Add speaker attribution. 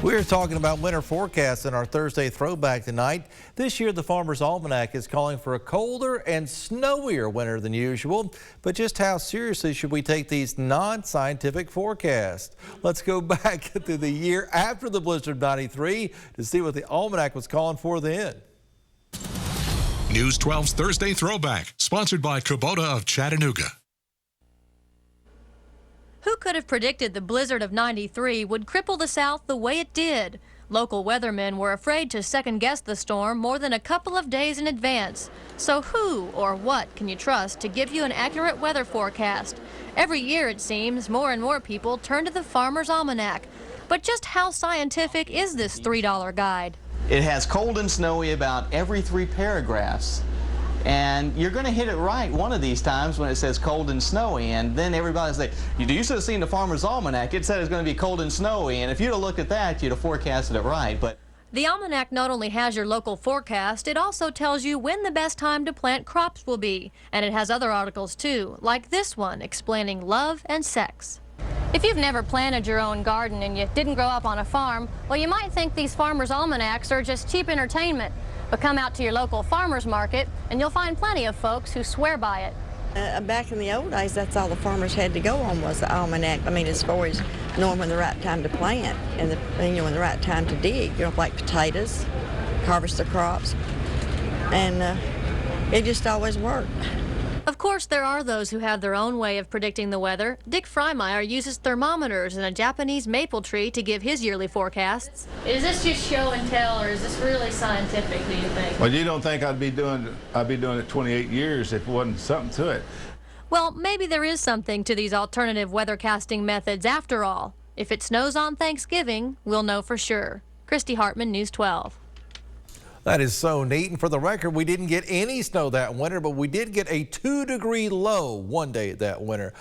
Speaker 1: We're talking about winter forecasts in our Thursday Throwback tonight. This year, the Farmer's Almanac is calling for a colder and snowier winter than usual. But just how seriously should we take these non-scientific forecasts? Let's go back to the year after the blizzard of '93 to see what the Almanac was calling for then.
Speaker 2: News 12's Thursday Throwback, sponsored by Kubota of Chattanooga.
Speaker 3: Who could have predicted the blizzard of '93 would cripple the South the way it did? Local weathermen were afraid to second-guess the storm more than a couple of days in advance. So who or what can you trust to give you an accurate weather forecast? Every year, it seems, more and more people turn to the Farmer's Almanac. But just how scientific is this $3 guide?
Speaker 4: It has cold and snowy about every 3 paragraphs. And you're going to hit it right one of these times when it says cold and snowy, and then everybody's like, you should have seen the Farmer's Almanac. It said it was going to be cold and snowy, and if you'd have looked at that, you'd have forecasted it right. But
Speaker 3: the Almanac not only has your local forecast, it also tells you when the best time to plant crops will be. And it has other articles too, like this one explaining love and sex. If you've never planted your own garden and you didn't grow up on a farm, well, you might think these Farmer's Almanacs are just cheap entertainment. But come out to your local farmer's market and you'll find plenty of folks who swear by it.
Speaker 5: Back in the old days, that's all the farmers had to go on was the almanac. I mean, as far as knowing when the right time to plant and when the right time to dig, like potatoes, harvest the crops, and it just always worked.
Speaker 3: Of course, there are those who have their own way of predicting the weather. Dick Freimeyer uses thermometers and a Japanese maple tree to give his yearly forecasts. Is this just show and tell, or is this really scientific, do you think?
Speaker 6: Well, you don't think I'd be doing it 28 years if it wasn't something to it.
Speaker 3: Well, maybe there is something to these alternative weathercasting methods after all. If it snows on Thanksgiving, we'll know for sure. Christy Hartman, News 12.
Speaker 1: That is so neat. And for the record, we didn't get any snow that winter, but we did get a 2-degree low one day that winter.